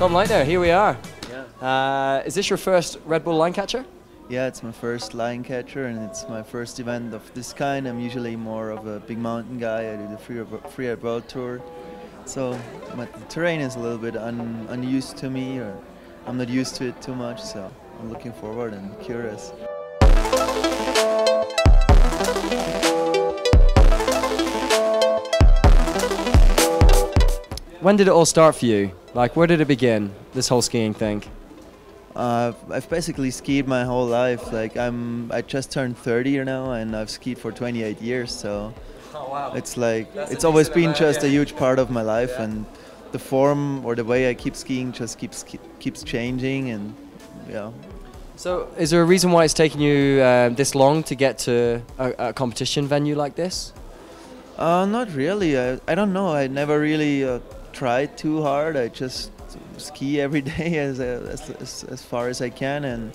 Tom Leitner, here we are. Yeah. Is this your first Red Bull Linecatcher? Yeah, it's my first Linecatcher and it's my first event of this kind. I'm usually more of a big mountain guy. I do the free world tour. So the terrain is a little bit unused to me, or I'm not used to it too much, so I'm looking forward and curious. When did it all start for you? Like, where did it begin, this whole skiing thing? I've basically skied my whole life. Like I just turned 30 now, and I've skied for 28 years. So oh, wow. It's like That's it's always been amount, just yeah. a huge part of my life, Yeah. and the form or the way I keep skiing just keeps changing, and yeah. So, is there a reason why it's taken you this long to get to a competition venue like this? Not really. I don't know. I never really tried too hard. I just ski every day as far as I can, and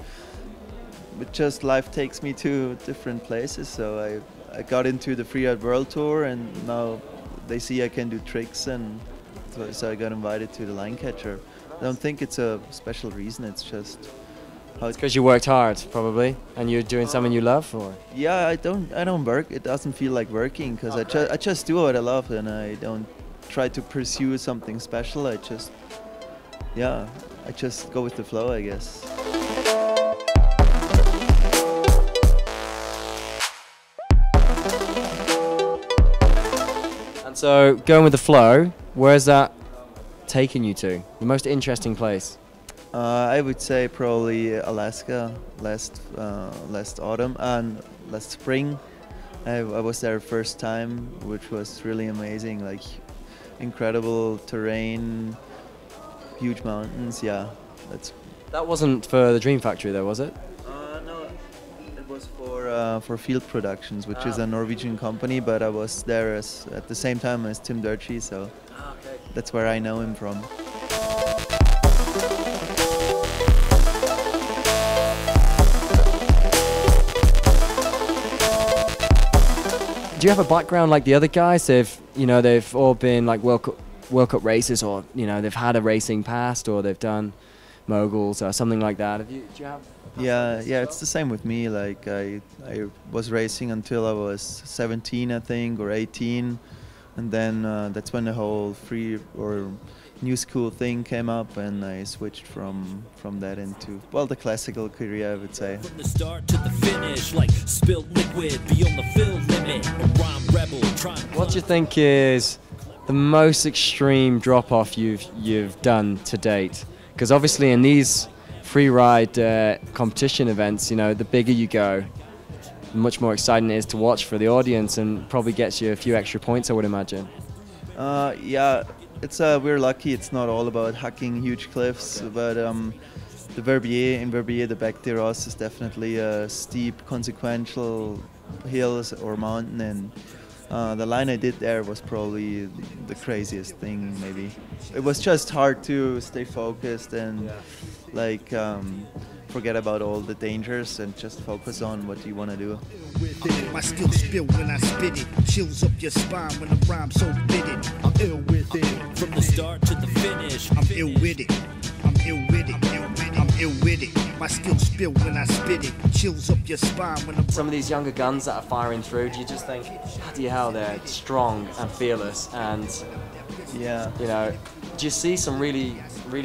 but just life takes me to different places. So I got into the free world tour, and now they see I can do tricks, and so I got invited to the Linecatcher. I don't think it's a special reason. It's just how It's because you worked hard, probably, and you're doing something you love, or? Yeah, I don't work. It doesn't feel like working because I just do what I love, and I don't try to pursue something special. I just go with the flow, I guess. And so, going with the flow, where's that taking you to? The most interesting place? I would say probably Alaska last autumn and last spring. I was there first time, which was really amazing. Like incredible terrain, huge mountains. Yeah, That wasn't for the Dream Factory, though, was it? No, it was for Field Productions, which is a Norwegian company. But I was there at the same time as Tim Durkee, so that's where I know him from. Do you have a background like the other guys? They've all been like World Cup races, or they've had a racing past, or they've done moguls or something like that. Do you have? Yeah, it's the same with me. Like I was racing until I was 17, I think, or 18, and then that's when the whole free or new school thing came up, and I switched from that into, well, the classical career, I would say. From the start to the finish, like spilled liquid beyond the fill limit. A rhyme rebel trying. What do you think is the most extreme drop-off you've done to date? Because obviously in these free ride competition events, the bigger you go, the much more exciting it is to watch for the audience, and probably gets you a few extra points, I would imagine. Yeah. We're lucky. It's not all about hacking huge cliffs, but the Verbier, the Bec des Roses is definitely a steep, consequential hills or mountain, and the line I did there was probably the craziest thing. Maybe it was just hard to stay focused and forget about all the dangers and just focus on what you want to do. My skills spill when I spit it, chills up your spine when the rhyme's so fitted. I'm ill with it. From the start to the finish, I'm ill with it. I'm ill with it. I'm ill with it. My skills spill when I spit it, chills up your spine when the Some of these younger guns that are firing through, do you just think, bloody hell, they're strong and fearless, and Yeah. do you see some really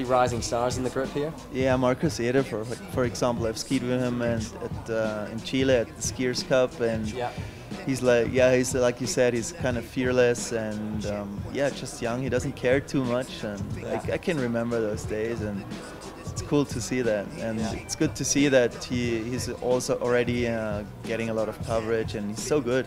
rising stars in the group here? Yeah, Marcus Eder, for example, I've skied with him in Chile at the Skiers Cup, and he's like you said, he's kind of fearless and just young. He doesn't care too much, and I can remember those days, and it's cool to see that, and it's good to see that he's also already getting a lot of coverage, and he's so good.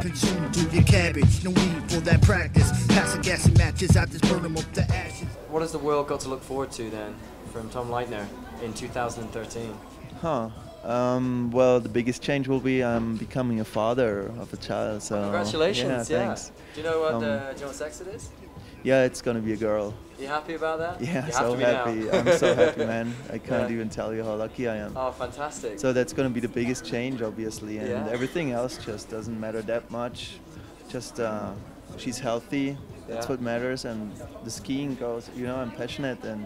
consume through your cabbage. No need for that practice. Passing gas and matches, I just burn them up to ashes. What has the world got to look forward to then from Tom Leitner in 2013? Well, the biggest change will be I'm becoming a father of a child. So Congratulations! Yeah, thanks. Do you know what sex it is? Yeah, it's gonna be a girl. You happy about that? Yeah, you so happy. I'm so happy, man. I can't even tell you how lucky I am. Oh, fantastic. So that's gonna be the biggest change, obviously, and Yeah. everything else just doesn't matter that much. Just she's healthy. That's what matters, and the skiing goes. I'm passionate, and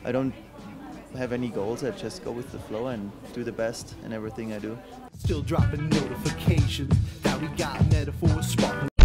I don't have any goals. I just go with the flow and do the best in everything I do. Still dropping notifications that we got metaphors sparkling.